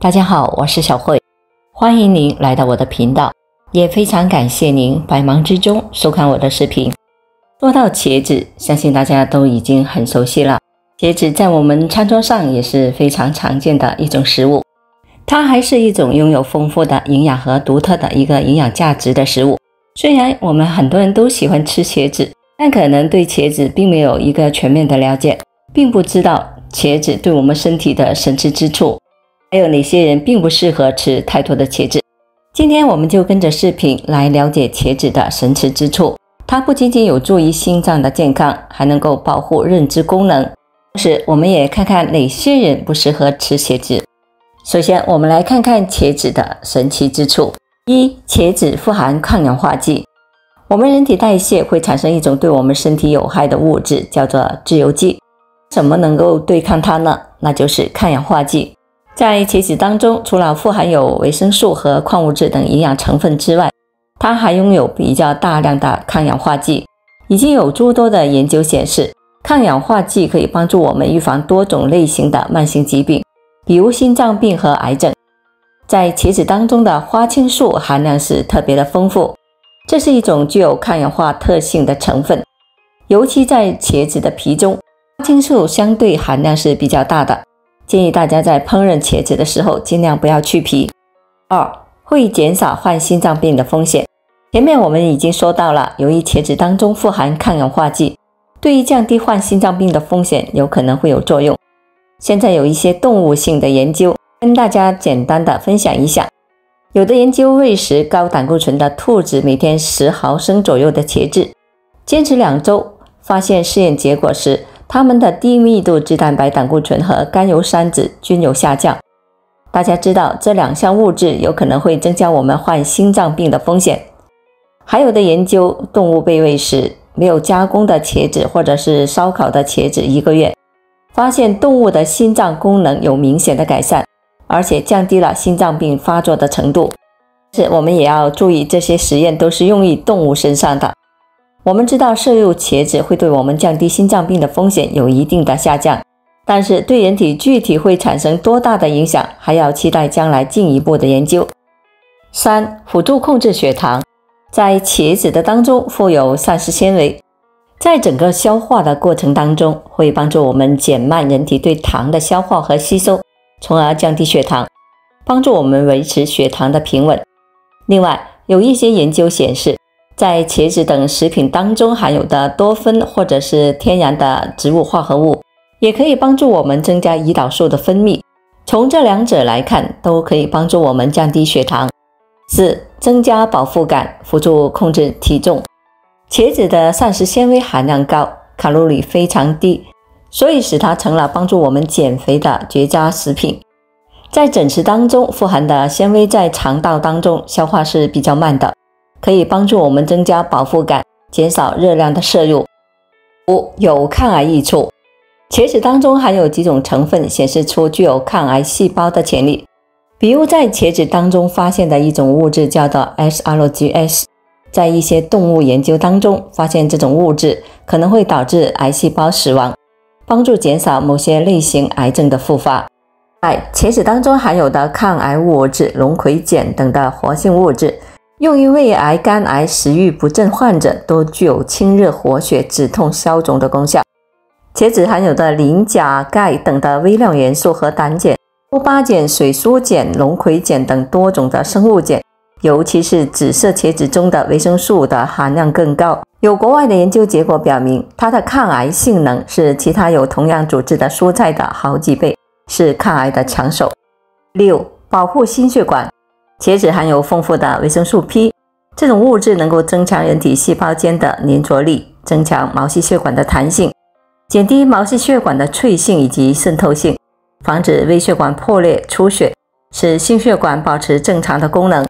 大家好，我是小慧，欢迎您来到我的频道，也非常感谢您百忙之中收看我的视频。说到茄子，相信大家都已经很熟悉了。茄子在我们餐桌上也是非常常见的一种食物，它还是一种拥有丰富的营养和独特的一个营养价值的食物。虽然我们很多人都喜欢吃茄子，但可能对茄子并没有一个全面的了解，并不知道茄子对我们身体的神奇之处，还有哪些人并不适合吃太多的茄子。今天我们就跟着视频来了解茄子的神奇之处。它不仅仅有助于心脏的健康，还能够保护认知功能。同时我们也看看哪些人不适合吃茄子。首先我们来看看茄子的神奇之处。一、茄子富含抗氧化剂。我们人体代谢会产生一种对我们身体有害的物质，叫做自由基。怎么能够对抗它呢？那就是抗氧化剂。在茄子当中，除了富含有维生素和矿物质等营养成分之外，它还拥有比较大量的抗氧化剂。已经有诸多的研究显示，抗氧化剂可以帮助我们预防多种类型的慢性疾病，比如心脏病和癌症。在茄子当中的花青素含量是特别的丰富，这是一种具有抗氧化特性的成分，尤其在茄子的皮中，花青素相对含量是比较大的。建议大家在烹饪茄子的时候尽量不要去皮。二、会减少患心脏病的风险。前面我们已经说到了，由于茄子当中富含抗氧化剂，对于降低患心脏病的风险有可能会有作用。现在有一些动物性的研究，跟大家简单的分享一下。有的研究喂食高胆固醇的兔子每天10毫升左右的茄子，坚持2周，发现试验结果是它们的低密度脂蛋白胆固醇和甘油三酯均有下降。大家知道这2项物质有可能会增加我们患心脏病的风险。还有的研究，动物被喂食没有加工的茄子或者是烧烤的茄子1个月，发现动物的心脏功能有明显的改善，而且降低了心脏病发作的程度。但是我们也要注意，这些实验都是用于动物身上的。我们知道摄入茄子会对我们降低心脏病的风险有一定的下降，但是对人体具体会产生多大的影响，还要期待将来进一步的研究。3、辅助控制血糖。在茄子的当中富有膳食纤维，在整个消化的过程当中会帮助我们减慢人体对糖的消化和吸收，从而降低血糖，帮助我们维持血糖的平稳。另外，有一些研究显示，在茄子等食品当中含有的多酚或者是天然的植物化合物，也可以帮助我们增加胰岛素的分泌。从这2者来看，都可以帮助我们降低血糖。4、增加饱腹感，辅助控制体重。茄子的膳食纤维含量高，卡路里非常低，所以使它成了帮助我们减肥的绝佳食品。在整食当中富含的纤维在肠道当中消化是比较慢的，可以帮助我们增加饱腹感，减少热量的摄入。5、有抗癌益处。茄子当中含有几种成分显示出具有抗癌细胞的潜力，比如在茄子当中发现的一种物质叫做 SRGS， 在一些动物研究当中发现这种物质可能会导致癌细胞死亡，帮助减少某些类型癌症的复发。茄子当中含有的抗癌物质龙葵碱等的活性物质，用于胃癌、肝癌、食欲不振患者都具有清热活血、止痛消肿的功效。茄子含有的磷、钾、钙等的微量元素和胆碱、欧巴碱、水苏碱、龙葵碱等多种的生物碱，尤其是紫色茄子中的维生素的含量更高。有国外的研究结果表明，它的抗癌性能是其他有同样组织的蔬菜的好几倍，是抗癌的强手。6、保护心血管。茄子含有丰富的维生素 P， 这种物质能够增强人体细胞间的粘着力，增强毛细血管的弹性，减低毛细血管的脆性以及渗透性，防止微血管破裂出血，使心血管保持正常的功能。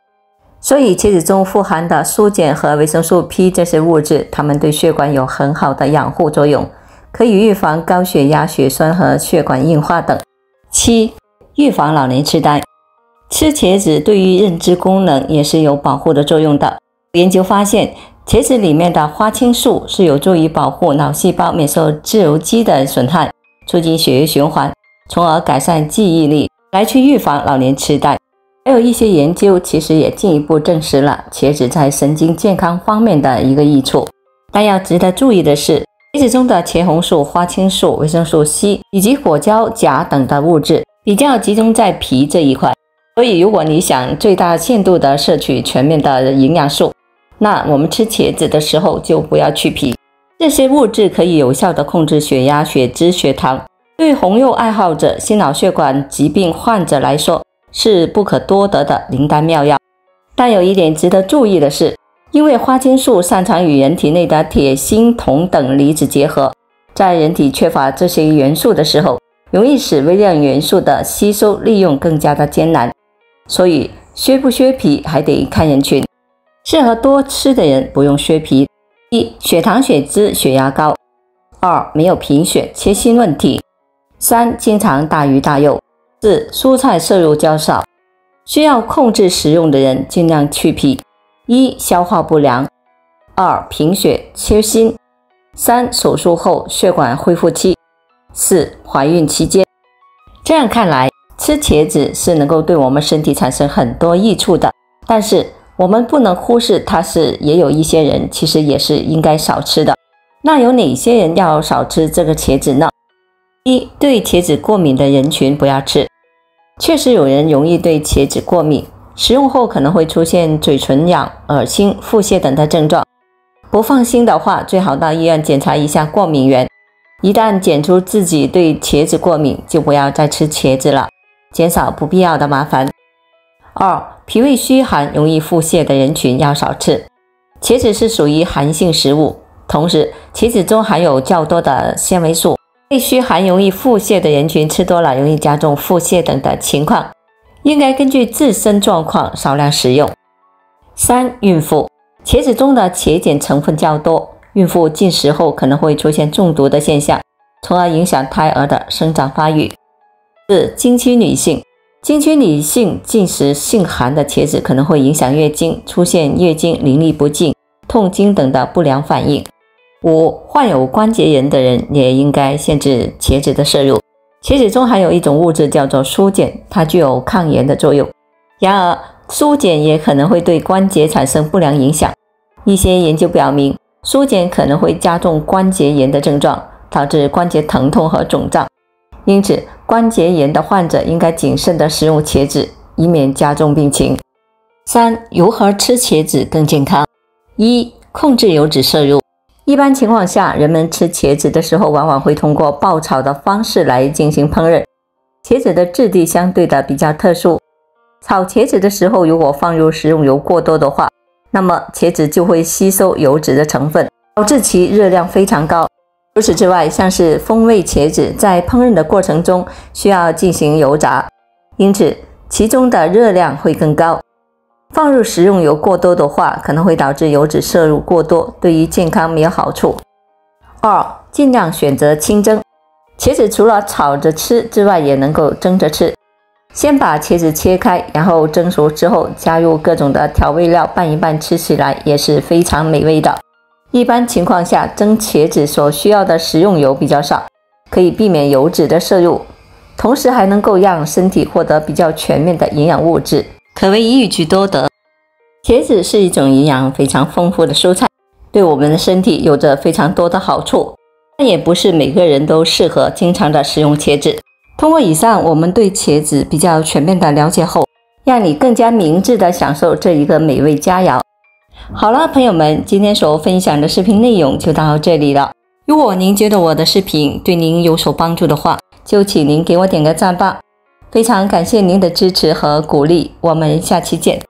所以茄子中富含的苏碱和维生素 P 这些物质，它们对血管有很好的养护作用，可以预防高血压、血栓和血管硬化等。7、预防老年痴呆。吃茄子对于认知功能也是有保护的作用的。研究发现，茄子里面的花青素是有助于保护脑细胞免受自由基的损害，促进血液循环，从而改善记忆力，来去预防老年痴呆。还有一些研究其实也进一步证实了茄子在神经健康方面的一个益处。但要值得注意的是，茄子中的茄红素、花青素、维生素 C 以及果胶、钾等的物质比较集中在皮这一块，所以如果你想最大限度的摄取全面的营养素，那我们吃茄子的时候就不要去皮。这些物质可以有效的控制血压、血脂、血糖，对红肉爱好者、心脑血管疾病患者来说是不可多得的灵丹妙药。但有一点值得注意的是，因为花青素擅长与人体内的铁、锌、铜等离子结合，在人体缺乏这些元素的时候，容易使微量元素的吸收利用更加的艰难。所以削不削皮还得看人群，适合多吃的人不用削皮。一、血糖、血脂、血压高；二、没有贫血、缺锌问题；三、经常大鱼大肉；四、蔬菜摄入较少。需要控制食用的人尽量去皮。一、消化不良；二、贫血、缺锌；三、手术后血管恢复期；四、怀孕期间。这样看来，吃茄子是能够对我们身体产生很多益处的，但是我们不能忽视它也有一些人其实也是应该少吃的。那有哪些人要少吃这个茄子呢？一、对茄子过敏的人群不要吃。确实有人容易对茄子过敏，食用后可能会出现嘴唇痒、恶心、腹泻等的症状。不放心的话，最好到医院检查一下过敏源。一旦检出自己对茄子过敏，就不要再吃茄子了，减少不必要的麻烦。二、脾胃虚寒、容易腹泻的人群要少吃。茄子是属于寒性食物，同时茄子中含有较多的纤维素，胃虚寒、容易腹泻的人群吃多了容易加重腹泻等的情况，应该根据自身状况少量食用。三、孕妇，茄子中的茄碱成分较多，孕妇进食后可能会出现中毒的现象，从而影响胎儿的生长发育。四、经期女性，经期女性进食性寒的茄子可能会影响月经，出现月经淋漓不尽、痛经等的不良反应。五、患有关节炎的人也应该限制茄子的摄入。茄子中含有一种物质叫做苏碱，它具有抗炎的作用。然而，苏碱也可能会对关节产生不良影响。一些研究表明，苏碱可能会加重关节炎的症状，导致关节疼痛和肿胀。因此，关节炎的患者应该谨慎地食用茄子，以免加重病情。三、如何吃茄子更健康？一、控制油脂摄入。一般情况下，人们吃茄子的时候往往会通过爆炒的方式来进行烹饪。茄子的质地相对的比较特殊，炒茄子的时候如果放入食用油过多的话，那么茄子就会吸收油脂的成分，导致其热量非常高。除此之外，像是风味茄子在烹饪的过程中需要进行油炸，因此其中的热量会更高。放入食用油过多的话，可能会导致油脂摄入过多，对于健康没有好处。二、尽量选择清蒸。茄子除了炒着吃之外，也能够蒸着吃。先把茄子切开，然后蒸熟之后加入各种的调味料拌一拌，吃起来也是非常美味的。一般情况下，蒸茄子所需要的食用油比较少，可以避免油脂的摄入，同时还能够让身体获得比较全面的营养物质，可谓一举多得。茄子是一种营养非常丰富的蔬菜，对我们的身体有着非常多的好处，但也不是每个人都适合经常的食用茄子。通过以上，我们对茄子比较全面的了解后，让你更加明智的享受这一个美味佳肴。好了，朋友们，今天所分享的视频内容就到这里了。如果您觉得我的视频对您有所帮助的话，就请您给我点个赞吧。非常感谢您的支持和鼓励，我们下期见。